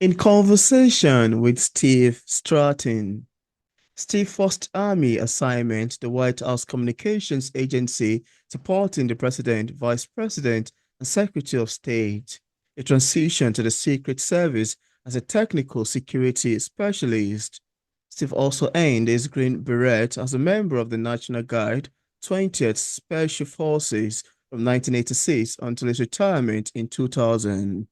In conversation with Steve Stratton, Steve first Army assignment, the White House Communications Agency supporting the President, Vice President, and Secretary of State. A transition to the Secret Service as a technical security specialist. Steve also earned his Green Beret as a member of the National Guard 20th Special Forces from 1986 until his retirement in 2000.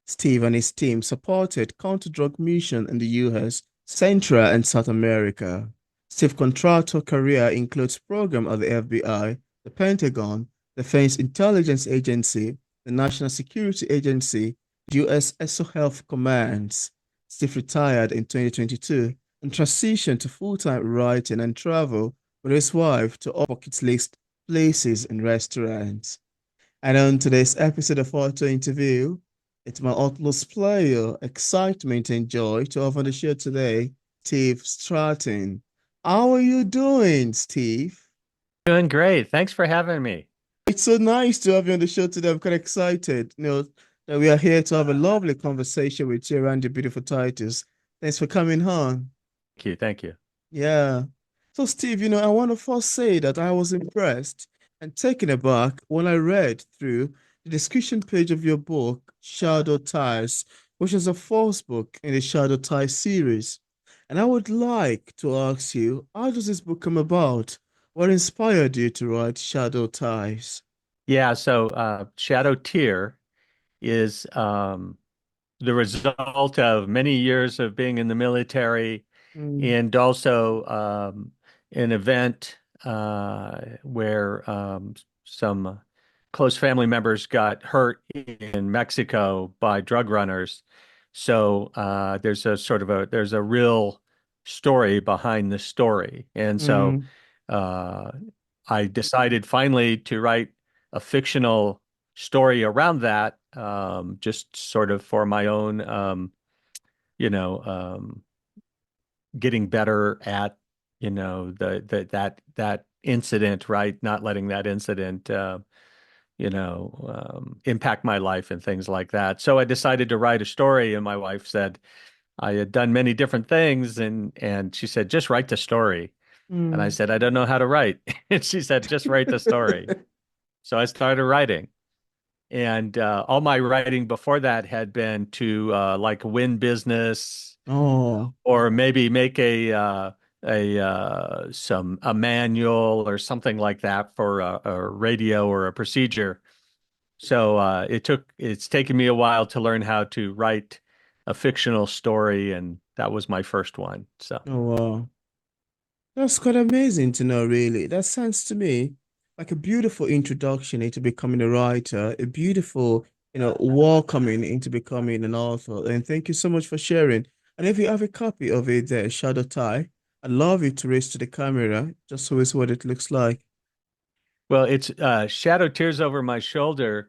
Steve and his team supported counter-drug mission in the US, Central and South America. Steve's contractor career includes programs at the FBI, the Pentagon, Defense Intelligence Agency, the National Security Agency, US SOF commands. Steve retired in 2022 and transitioned to full-time writing and travel with his wife to all bucket list places and restaurants. And on today's episode of Auto Interview, it's my utmost pleasure, excitement, and joy to have on the show today, Steve Stratton. How are you doing, Steve? Doing great. Thanks for having me. It's so nice to have you on the show today. I'm kind of excited, that we are here to have a lovely conversation with you around the beautiful titles. Thanks for coming on. Thank you. Thank you. Yeah. So, Steve, I want to first say that I was impressed and taken aback when I read through the description page of your book, Shadow Ties, which is the fourth book in the Shadow Ties series. And I would like to ask you, how does this book come about? What inspired you to write Shadow Ties? Yeah, so Shadow Tier is the result of many years of being in the military Mm, and also an event where some close family members got hurt in Mexico by drug runners. So there's a real story behind the story. And so mm, uh, I decided finally to write a fictional story around that, just sort of for my own, you know, getting better at, that incident, right? Not letting that incident, impact my life and things like that. So I decided to write a story, and my wife said I had done many different things, and she said, just write the story. And I mm. said, I don't know how to write. And she said, just write the story. So I started writing. And all my writing before that had been to like win business Oh, or maybe make a manual or something like that for a radio or a procedure. So it's taken me a while to learn how to write a fictional story, and that was my first one. So oh, wow. That's quite amazing to know, really. That sounds to me like a beautiful introduction into becoming a writer, a beautiful, welcoming into becoming an author. And thank you so much for sharing. And if you have a copy of it there, Shadow Tie, I'd love you to raise to the camera just so it's what it looks like. well, it's Shadow Tears Over My Shoulder.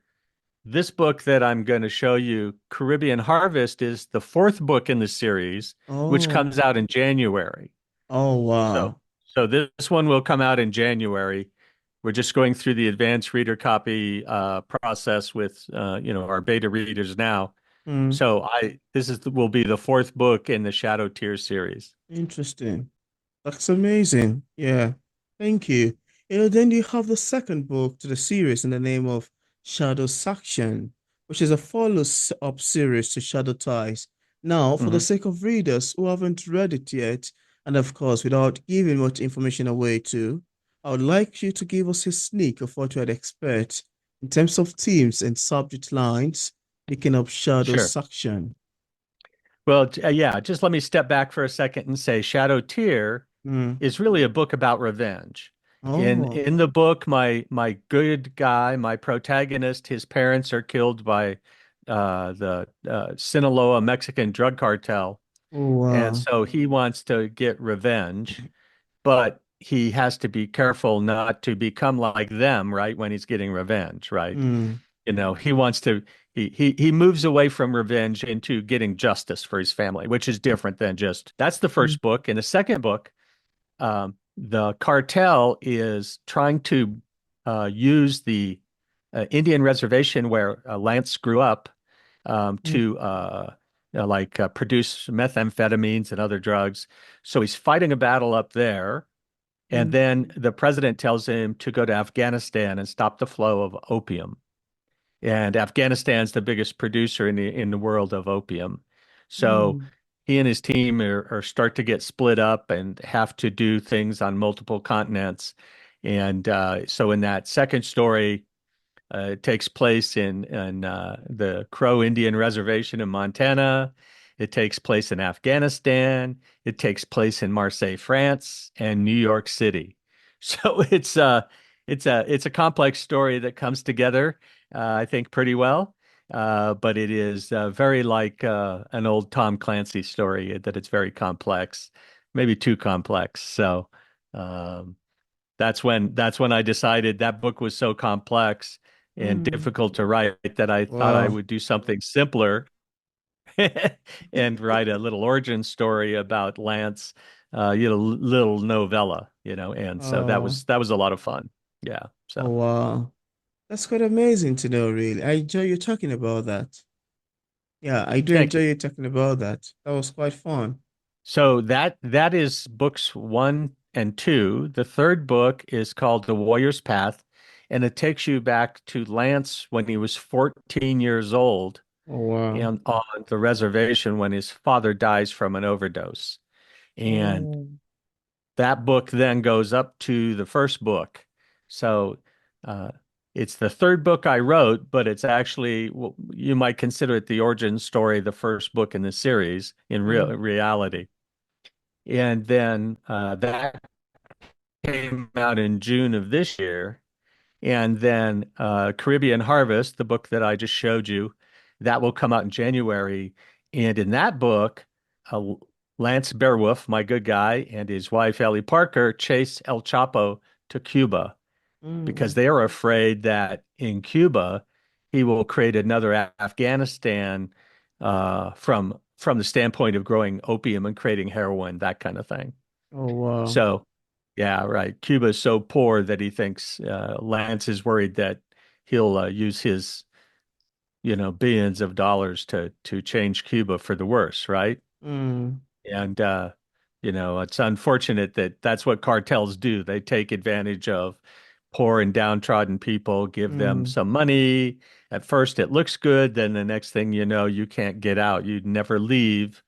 This book that I'm going to show you, Caribbean Harvest, is the fourth book in the series, which Oh, comes out in January. oh, So, wow. so this one will come out in January. We're just going through the advanced reader copy process with our beta readers now. Hmm, So will be the fourth book in the Shadow Tears series. interesting. That's amazing. Yeah. Thank you. Then you have the second book to the series in the name of Shadow Saction, which is a follow-up series to Shadow Ties. Now, for the Hmm. sake of readers who haven't read it yet, and of course, without giving much information away too, I would like you to give us a sneak of what you would expect in terms of themes and subject lines, picking up Shadow Sure. Saction. Well, yeah, just let me step back for a second and say Shadow Tear Mm. is really a book about revenge. In Oh, in the book, my good guy, my protagonist, his parents are killed by the Sinaloa Mexican drug cartel, oh, and wow. so he wants to get revenge, but he has to be careful not to become like them, right? When he's getting revenge, right? Mm. He wants to he moves away from revenge into getting justice for his family, which is different than just that's the Mm. first book. In the second book, the cartel is trying to use the Indian reservation where Lance grew up Mm. to produce methamphetamines and other drugs. So he's fighting a battle up there. And Mm, then the president tells him to go to Afghanistan and stop the flow of opium. And Afghanistan's the biggest producer in the world of opium. So mm, he and his team are start to get split up and have to do things on multiple continents. And so in that second story, it takes place in the Crow Indian Reservation in Montana. It takes place in Afghanistan. It takes place in Marseille, France, and New York City. So it's a complex story that comes together, I think, pretty well. But it is very like an old Tom Clancy story that it's very complex, maybe too complex. So um, that's when I decided that book was so complex and mm. difficult to write that I thought I Wow. would do something simpler and write a little origin story about Lance, little novella, and so that Oh, was that was a lot of fun. Yeah. oh, So wow. That's quite amazing to know, really. I enjoy you talking about that. Yeah, I do thank enjoy you. you talking about that. That was quite fun. So that is books 1 and 2. The third book is called The Warrior's Path, and it takes you back to Lance when he was 14 years old Oh, wow. and on the reservation when his father dies from an overdose. And Oh, that book then goes up to the first book. So uh, it's the third book I wrote, but it's actually, well, you might consider it the origin story, the first book in the series in mm, reality. And then that came out in June of this year. And then Caribbean Harvest, the book that I just showed you, that will come out in January. And in that book, uh, Lance Bearwolf, my good guy, and his wife Ellie Parker chase El Chapo to Cuba because mm. they are afraid that in Cuba he will create another Afghanistan from the standpoint of growing opium and creating heroin, that kind of thing. Oh, wow. So, yeah, right. Cuba is so poor that he thinks Lance is worried that he'll use his, billions of dollars to change Cuba for the worse, right? Mm, And it's unfortunate that that's what cartels do. They take advantage of poor and downtrodden people, give them mm. some money. At first, it looks good. Then the next thing you know, you can't get out. You never leave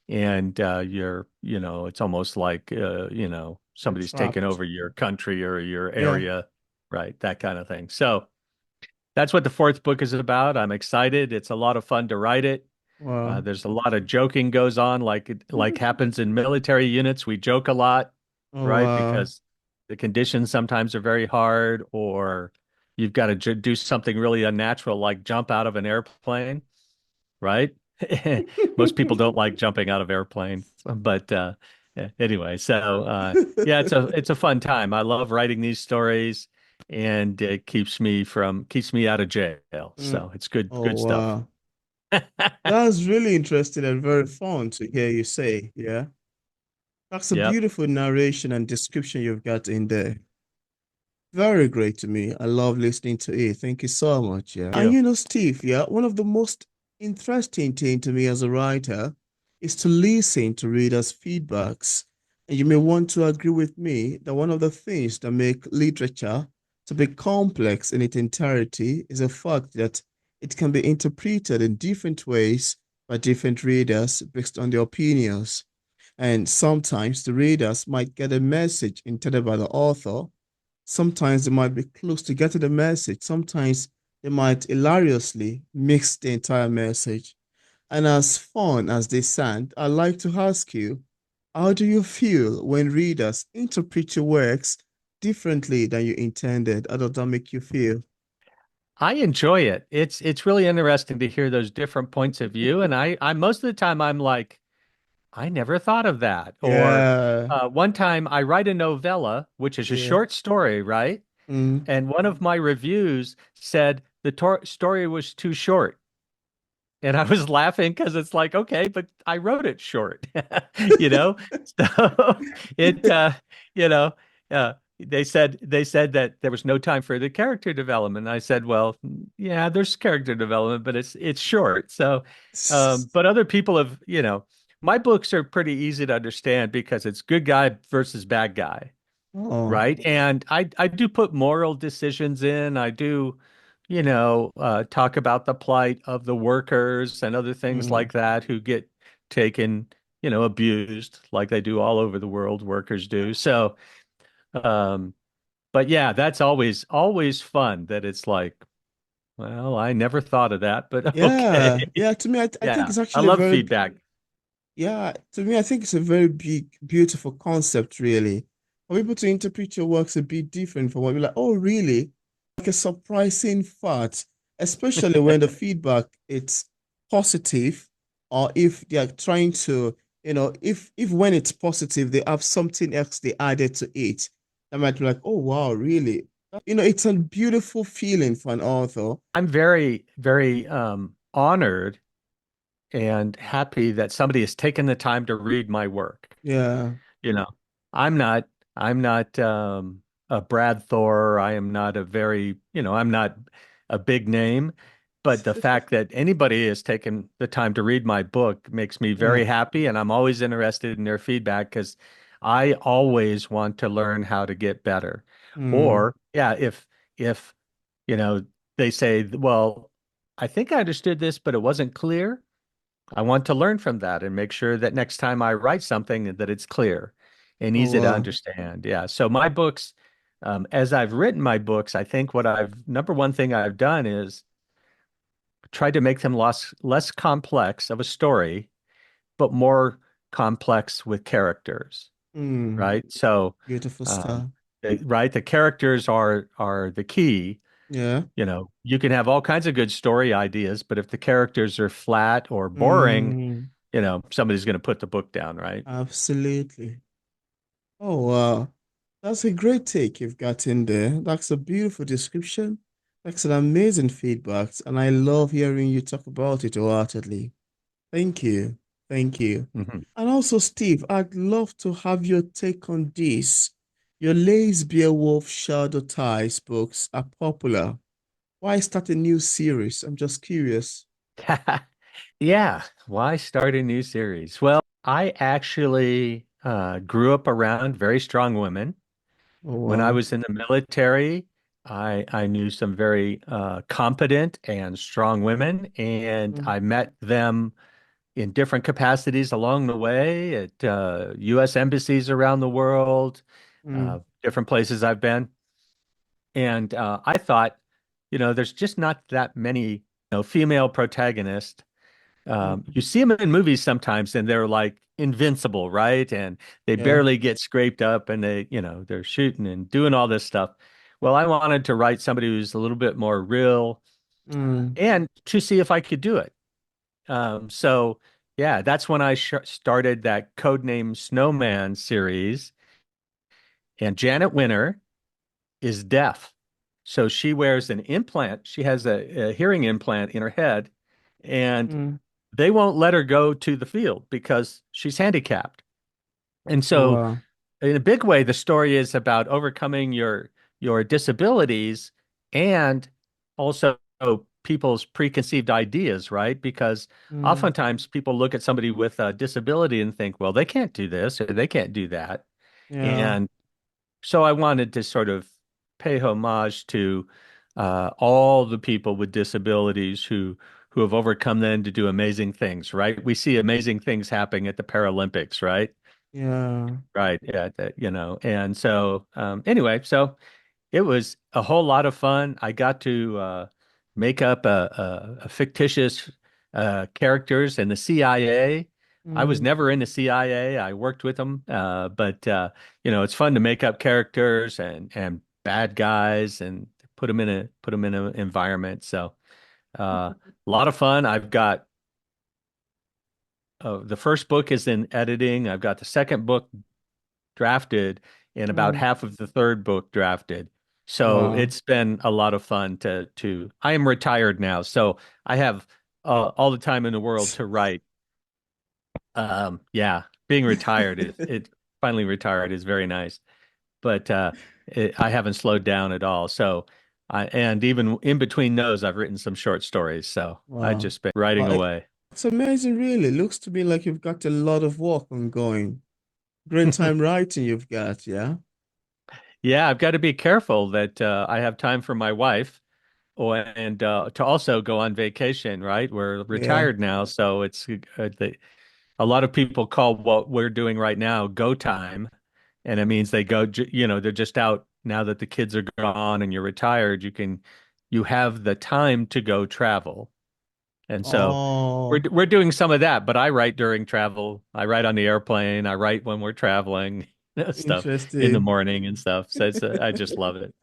and it's almost like You're somebody's taken trapped. over your country or your Yeah. area, right? That kind of thing. So that's what the fourth book is about. I'm excited. It's a lot of fun to write it. Wow. There's a lot of joking goes on, like happens in military units. We joke a lot, Oh, right? wow. Because the conditions sometimes are very hard, or you've got to do something really unnatural, like jump out of an airplane, right? Most people don't like jumping out of airplanes, but anyway, so yeah, it's a fun time. I love writing these stories, and it keeps me out of jail. Mm. So it's good Oh, stuff. wow. That's really interesting and very fun to hear you say. Yeah. That's a Yep. beautiful narration and description you've got in there. Very great to me. I love listening to it. Thank you so much. Yeah. And You. you know, Steve, yeah, one of the most interesting thing to me as a writer is to listen to readers' feedbacks. And you may want to agree with me that one of the things that make literature to be complex in its entirety is the fact that it can be interpreted in different ways by different readers based on their opinions. And sometimes the readers might get a message intended by the author. Sometimes they might be close to getting the message. Sometimes they might hilariously mix the entire message. And as fun as they sound, I'd like to ask you, how do you feel when readers interpret your works differently than you intended? How does that make you feel? I enjoy it. It's really interesting to hear those different points of view, and I most of the time I'm like, I never thought of that. Or Yeah, one time I write a novella, which is a yeah. short story, right? Mm. And one of my reviews said the story was too short. And I was laughing because it's like, okay, but I wrote it short, you know? So it, you know, they said that there was no time for the character development. I said, well, yeah, there's character development, but it's short. So, but other people have, my books are pretty easy to understand because it's good guy versus bad guy, Oh, right? And I do put moral decisions in. I do, talk about the plight of the workers and other things mm, like that who get taken, abused like they do all over the world, workers do. So, um, but yeah, that's always fun that it's like, well, I never thought of that, but okay. yeah, yeah. To me, I think Yeah, it's I actually a love very, feedback. yeah. To me, I think it's a very big, beautiful concept, really. For people to interpret your works a bit different from what you're like, oh, really? Like a surprising fact, especially when the feedback it's positive, or if they are trying to, if when it's positive, they have something else they added to it. That might be like, oh, wow, really? It's a beautiful feeling for an author. I'm very, very honored and happy that somebody has taken the time to read my work. Yeah. You know, I'm not I'm not a Brad Thor. I am not a very, I'm not a big name, but the fact that anybody has taken the time to read my book makes me Yeah. very happy, and I'm always interested in their feedback because I always want to learn how to get better. Mm. Or, yeah, if you know they say, well, I think I understood this, but it wasn't clear. I want to learn from that and make sure that next time I write something that it's clear and Oh, easy to wow. understand. Yeah. So my books, as I've written my books, I think what I've number one thing I've done is tried to make them less complex of a story, but more complex with characters. Mm. Right. So, Beautiful um, stuff. right, the characters are the key. Yeah. You can have all kinds of good story ideas, but if the characters are flat or boring, Mm. somebody's going to put the book down, right? Absolutely. Oh, wow. That's a great take you've got in there. That's a beautiful description. That's an amazing feedback. And I love hearing you talk about it wholeheartedly. Thank you. Thank you. Mhm. And also, Steve, I'd love to have your take on this. Your Lace Beowulf Shadow Ties books are popular. Why start a new series? I'm just curious. Yeah. Why start a new series? Well, I actually grew up around very strong women. Oh, When I wow. was in the military, I knew some very competent and strong women, and Mm, I met them in different capacities along the way at US embassies around the world, mm, different places I've been. And I thought, there's just not that many, female protagonists. You mm. see them in movies sometimes and they're like invincible, right? And they Yeah. barely get scraped up and they're shooting and doing all this stuff. Well, I wanted to write somebody who's a little bit more real Mm, and to see if I could do it. So yeah, that's when I started that codename Snowman series. And Janet Winter is deaf. So she wears an implant. She has a hearing implant in her head, and mm. they won't let her go to the field because she's handicapped. And Oh, so, wow. in a big way, the story is about overcoming your disabilities and also people's preconceived ideas, right? Because Mm, oftentimes people look at somebody with a disability and think, well, they can't do this or they can't do that. yeah. And so I wanted to sort of pay homage to all the people with disabilities who have overcome them to do amazing things, right? We see amazing things happening at the Paralympics, right? Yeah. Right. Yeah. And so anyway, so it was a whole lot of fun. I got to make up a fictitious characters in the CIA. I was Mm, never in the CIA. I worked with them, but it's fun to make up characters and bad guys and put them in an environment. So a lot of fun. I've got the first book is in editing. I've got the second book drafted and about mm. half of the third book drafted. So Wow. it's been a lot of fun to I am retired now, so I have all the time in the world to write. Yeah, being retired is it finally retired is very nice. But I haven't slowed down at all. So and even in between those, I've written some short stories. So I've Wow. just been writing Wow, away. it's amazing, really. Looks to me like you've got a lot of work ongoing. Great time writing you've got, yeah? Yeah, I've got to be careful that I have time for my wife and to also go on vacation, right? We're Yeah. retired now, so a lot of people call what we're doing right now go time, and it means they go, they're just out now that the kids are gone and you're retired. You have the time to go travel, and so Oh, we're doing some of that. But I write during travel. I write on the airplane. I write when we're traveling, stuff in the interesting. morning and stuff. So I just love it.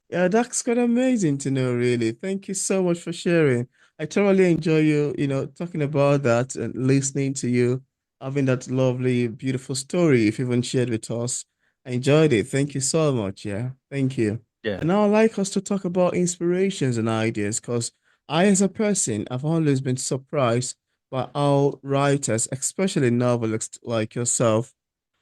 Yeah, that's quite amazing to know, really. Thank you so much for sharing. I thoroughly enjoy talking about that and listening to you, having that lovely, beautiful story you've even shared with us. I enjoyed it. Thank you so much. Yeah, thank you. Yeah. And now I'd like us to talk about inspirations and ideas because I, as a person, have always been surprised by how writers, especially novelists like yourself,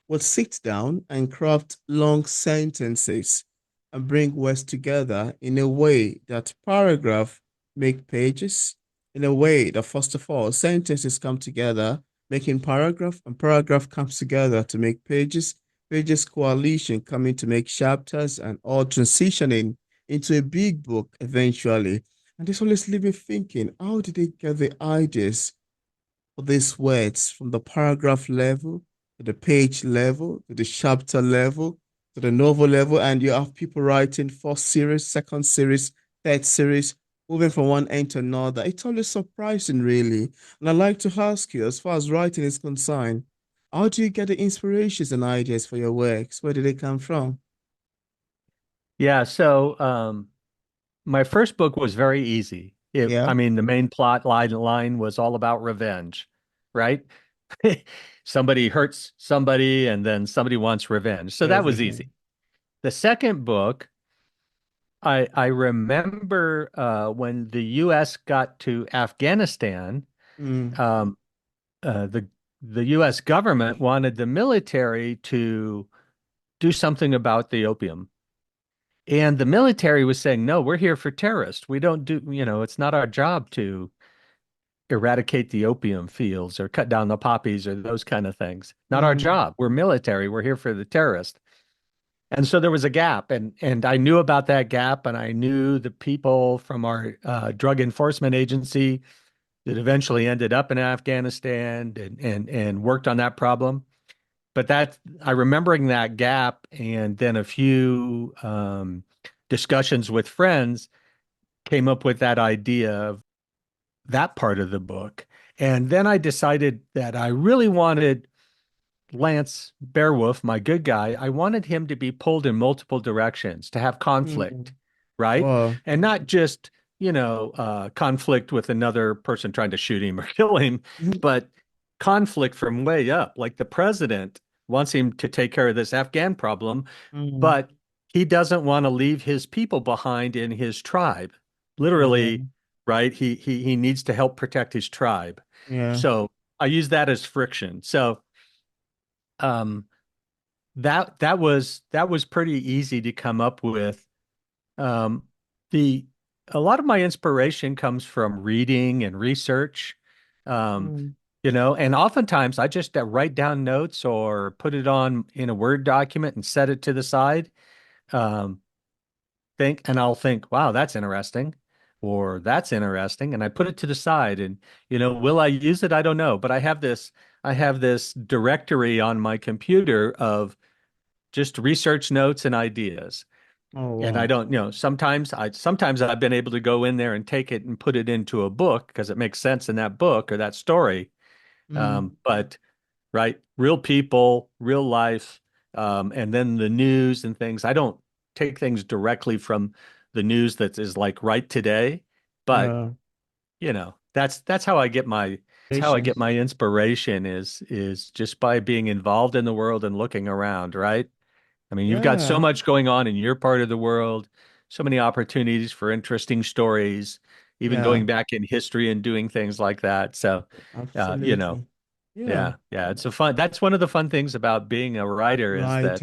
would sit down and craft long sentences and bring words together in a way that paragraph make pages, in a way that first of all sentences come together, making paragraph, and paragraph comes together to make pages, pages coalition coming to make chapters, and all transitioning into a big book eventually. And this always leave me thinking, how did they get the ideas for these words from the paragraph level to the page level to the chapter level to the novel level? And you have people writing first series, second series, third series, moving from one end to another. It's always surprising, really. And I'd like to ask you, as far as writing is concerned, how do you get the inspirations and ideas for your works? Where do they come from? Yeah, so my first book was very easy. I Yeah, mean, the main line was all about revenge, right? Somebody hurts somebody and then somebody wants revenge. So that was easy. everything. The second book, I remember when the US got to Afghanistan, Mm, um, the US government wanted the military to do something about the opium. And the military was saying, no, we're here for terrorists. We don't do, it's not our job to eradicate the opium fields or cut down the poppies or those kind of things. Not our mm, job. We're military. We're here for the terrorists. And so there was a gap, and I knew about that gap, and I knew the people from our drug enforcement agency that eventually ended up in Afghanistan and worked on that problem. But I remembering that gap, and then a few discussions with friends came up with that idea of that part of the book. And then I decided that I really wanted Lance Beowulf, my good guy, I wanted him to be pulled in multiple directions, to have conflict, mm. right? Wow. And not just, conflict with another person trying to shoot him or kill him, but conflict from way up. Like the president wants him to take care of this Afghan problem, Mm, but he doesn't want to leave his people behind in his tribe. yeah, Literally, right? He needs to help protect his tribe. yeah. So I use that as friction. So um that was pretty easy to come up with. Um, the A lot of my inspiration comes from reading and research. Um, Mm, and oftentimes I just write down notes or put it on in a Word document and set it to the side. Um, and I'll think, wow, that's interesting, or that's interesting, and I put it to the side. And will I use it? I don't know, but I have this directory on my computer of just research notes and ideas. oh, And I wow. don't, sometimes I've been able to go in there and take it and put it into a book because it makes sense in that book or that story. Mm, But right, real people, real life, and then the news and things. I don't take things directly from the news that is like right today, but yeah. that's how I get Patience. my inspiration is just by being involved in the world and looking around, right? I mean, you've got so Yeah, much going on in your part of the world, so many opportunities for interesting stories, even yeah, going back in history and doing things like that. So, uh, you know, absolutely. Yeah, yeah, it's that's one of the fun things about being a writer is right. that,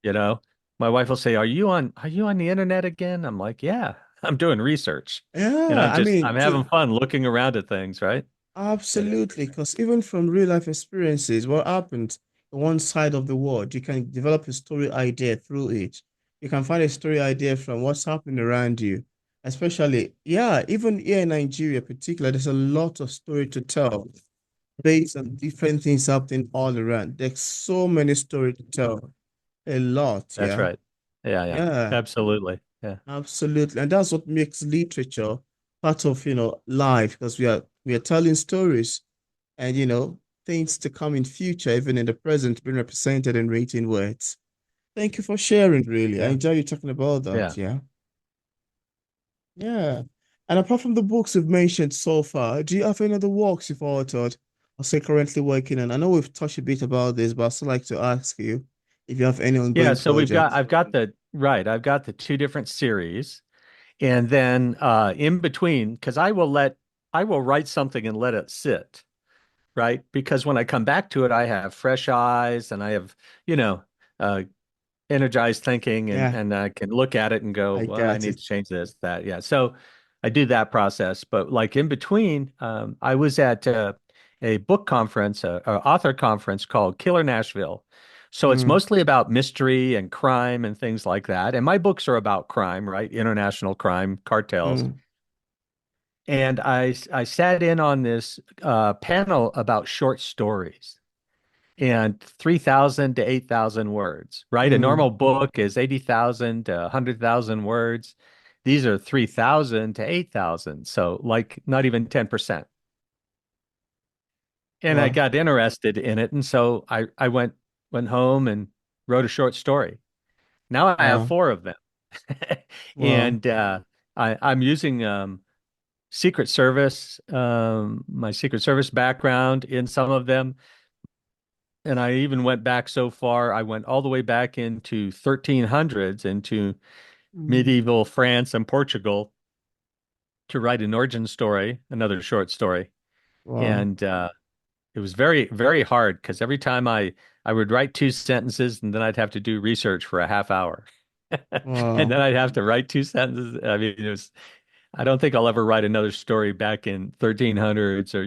you know, my wife will say, are you on the internet again? I'm like, yeah, I'm doing research. And Yeah, I'm I just mean, I'm having fun looking around at things, right? Yeah. absolutely, because even from real life experiences, what happens on one side of the world, you can develop a story idea through it. You can find a story idea from what's happening around you. Especially, yeah, even here in Nigeria, particularly, there's a lot of story to tell based on different things happening all around. There's so many stories to tell. A lot, That's yeah. right. Yeah, yeah. Yeah, Absolutely. Yeah. absolutely. And that's what makes literature part of, life because we are telling stories and things to come in future, even in the present, being represented in written words. Thank you for sharing, really. I Yeah. enjoy you talking about that. Yeah. Yeah. Yeah. And apart from the books we've mentioned so far, do you have any other works you've authored or say currently working on? I know we've touched a bit about this, but I'd still like to ask you if you have any Yeah, ongoing so we've got projects. I've got the right, I've got the two different series. And then in between, because I will write something and let it sit, right? Because when I come back to it, I have fresh eyes and I have, you know, uh, energized thinking Yeah, and I can look at it and go, I well, I got need it. to change this, that. Yeah. So I do that process. But like in between, I was at a book conference, a author conference called Killer Nashville. So it's Mm, mostly about mystery and crime and things like that. And my books are about crime, right? International crime, cartels. mm, And I sat in on this panel about short stories and 3,000 to 8,000 words, right? A mm. normal book is 80,000 to 100,000 words. These are 3,000 to 8,000. So like not even 10%. And I Wow, got interested in it. And so I went home and wrote a short story. Now I have wow, four of them. wow. And I'm using Secret Service, my Secret Service background in some of them. And I even went back so far, I went all the way back into 1300s, into Mm, medieval France and Portugal to write an origin story, another short story. wow, And it was very, very hard because every time I would write two sentences and then I'd have to do research for a half hour. And wow. then I'd have to write two sentences. I mean, I don't think I'll ever write another story back in 1300s or,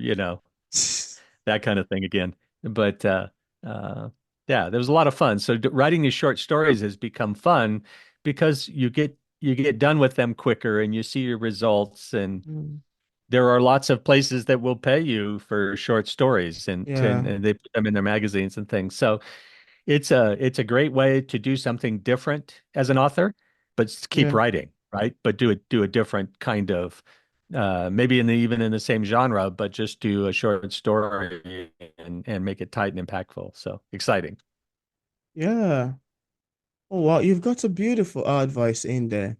that kind of thing again. But uh, yeah, there was a lot of fun. So writing these short stories has become fun because you get done with them quicker and you see your results. And Mm, there are lots of places that will pay you for short stories and, yeah, and they put them in their magazines and things. So it's a great way to do something different as an author, but keep yeah, writing, right? But do a different kind of maybe even in the same genre, but just do a short story and make it tight and impactful. So exciting. yeah. Oh, wow, you've got a beautiful advice in there.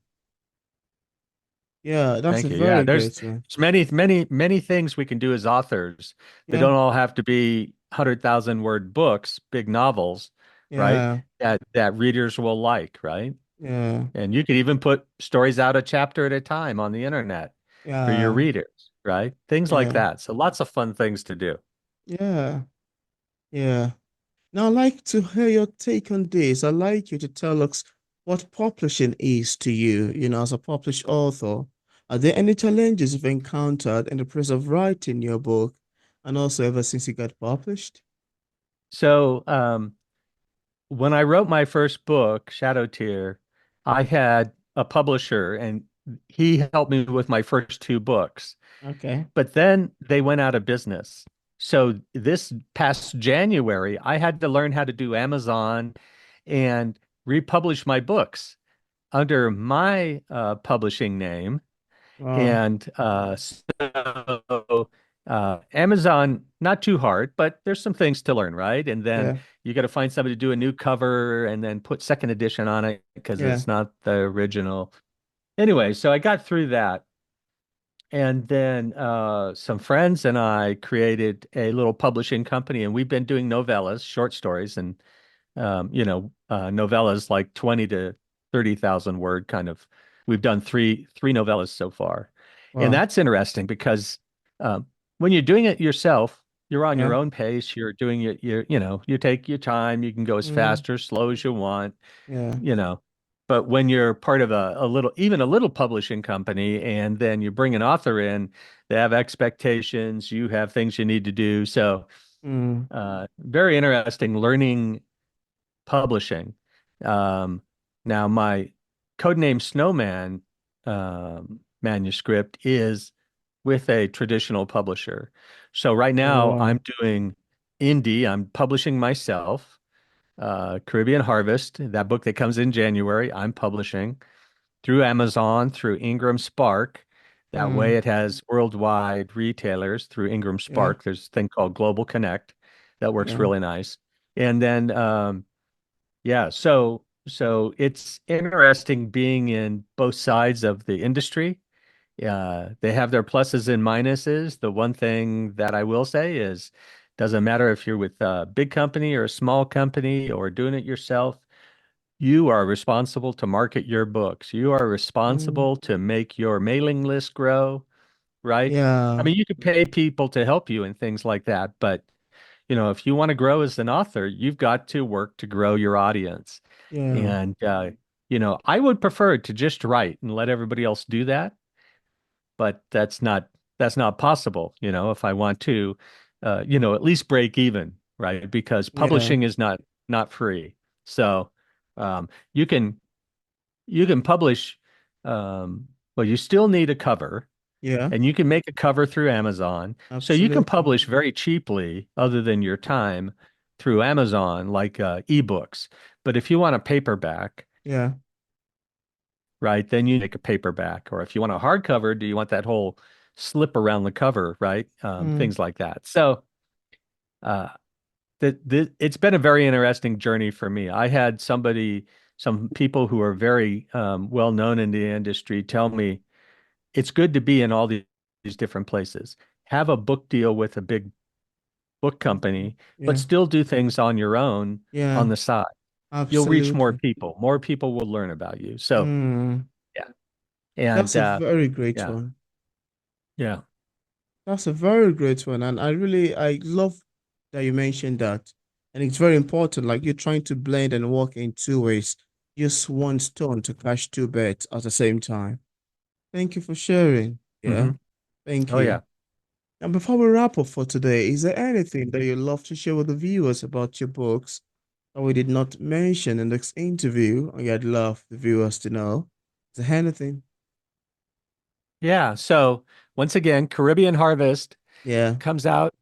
Yeah, that's a Thank you. Yeah, very there's great one. there's many, many, many things we can do as authors. They Yeah, don't all have to be 100,000 word books, big novels, right? yeah, That readers will like, right? yeah, And you could even put stories out a chapter at a time on the internet for your yeah, readers, right? Things like yeah, that. So lots of fun things to do. yeah, yeah. Now, I'd like to hear your take on this. I'd like you to tell us what publishing is to you, as a published author. Are there any challenges you've encountered in the process of writing your book and also ever since it got published? So when I wrote my first book, Shadow Tear, I had a publisher and he helped me with my first two books. Okay. But then they went out of business. So this past January, I had to learn how to do Amazon and republish my books under my publishing name. Wow. And so Amazon, not too hard, but there's some things to learn, right? And then Yeah. you got to find somebody to do a new cover and then put second edition on it because Yeah. it's not the original. Anyway, so I got through that. And then some friends and I created a little publishing company, and we've been doing novellas, short stories, and novellas like 20 to 30,000 word kind of. We've done three novellas so far, and Wow. that's interesting because um, when you're doing it yourself. you're on your Yeah. own pace. You're doing it. You take your time. You can go as Mm, fast or slow as you want. yeah. You know, but when you're part of a little, even a little publishing company, and then you bring an author in, they have expectations. You have things you need to do. So, Mm, very interesting learning publishing. Um, Now, my codename Snowman manuscript is with a traditional publisher. So right oh, now wow. I'm doing indie. I'm publishing myself. Caribbean Harvest, that book that comes in January, I'm publishing through Amazon, through Ingram Spark. That way Mm, it has worldwide retailers through Ingram yeah. Spark. There's a thing called Global Connect that works Yeah. really nice. And then yeah, so it's interesting being in both sides of the industry. They have their pluses and minuses. The one thing that I will say is doesn't matter if you're with a big company or a small company or doing it yourself, you are responsible to market your books. You are Mm, responsible to make your mailing list grow, right? I yeah. mean, you could pay people to help you and things like that, but if you want to grow as an author, you've got to work to grow your audience. Yeah. And I would prefer to just write and let everybody else do that, but that's not possible, if I want to at least break even, right? Because Yeah. publishing is not free. So you can publish well, you still need a cover, Yeah. and you can make a cover through Amazon. So you can Absolutely. publish very cheaply, other than your time, through Amazon, like ebooks. But if you want a paperback, Yeah. right, then you make a paperback. Or if you want a hardcover, do you want that whole slip around the cover, right? Mm, Things like that. So uh, it's been a very interesting journey for me. I had some people who are very well known in the industry tell me it's good to be in all these different places. Have a book deal with a big book okay. company, but Yeah. still do things on your own on Yeah. the side. You'll reach more Absolutely. people. More people will learn about you. So, Mm, yeah. And that's a very great yeah, one. yeah. That's a very great one. And I love that you mentioned that. And it's very important. Like you're trying to blend and work in two ways. Use one stone to catch two birds at the same time. Thank you for sharing. Yeah. Hmm. Thank Oh, you. yeah. And before we wrap up for today, is there anything that you'd love to share with the viewers about your books that we did not mention in this interview, or you'd love the viewers to know? Is there anything? Yeah. So, once again, Caribbean Harvest Yeah. comes out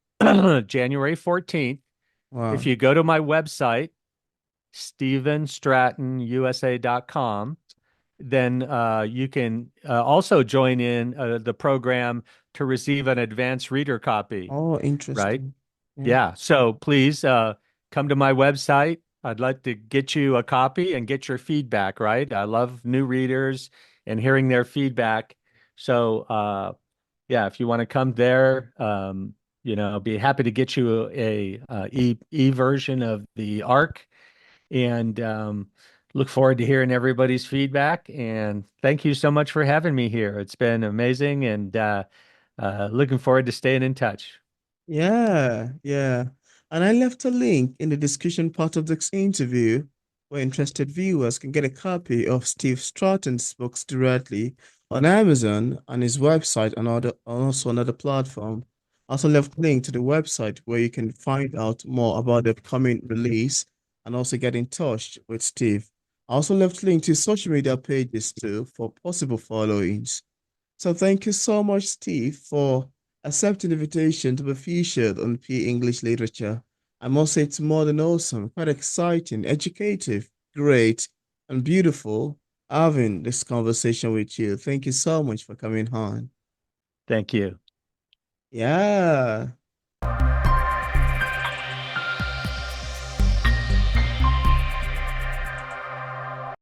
January 14th. If Wow. you go to my website, StephenStrattonUSA.com, then you can also join in the program to receive an advanced reader copy, Oh, right? interesting. Yeah. Yeah. So please come to my website. I'd like to get you a copy and get your feedback, right? I love new readers and hearing their feedback. So yeah, if you want to come there, I'll be happy to get you a version of the ARC, and look forward to hearing everybody's feedback. And thank you so much for having me here. It's been amazing, and looking forward to staying in touch. Yeah, yeah. And I left a link in the description part of this interview where interested viewers can get a copy of Steve Stratton's books directly on Amazon and his website and also another platform. I also left a link to the website where you can find out more about the upcoming release and also get in touch with Steve. I also left a link to his social media pages too for possible followings. So thank you so much, Steve, for accepting the invitation to be featured on P English Literature. I must say it's more than awesome, quite exciting, educative, great, and beautiful having this conversation with you. Thank you so much for coming on. Thank you. Yeah.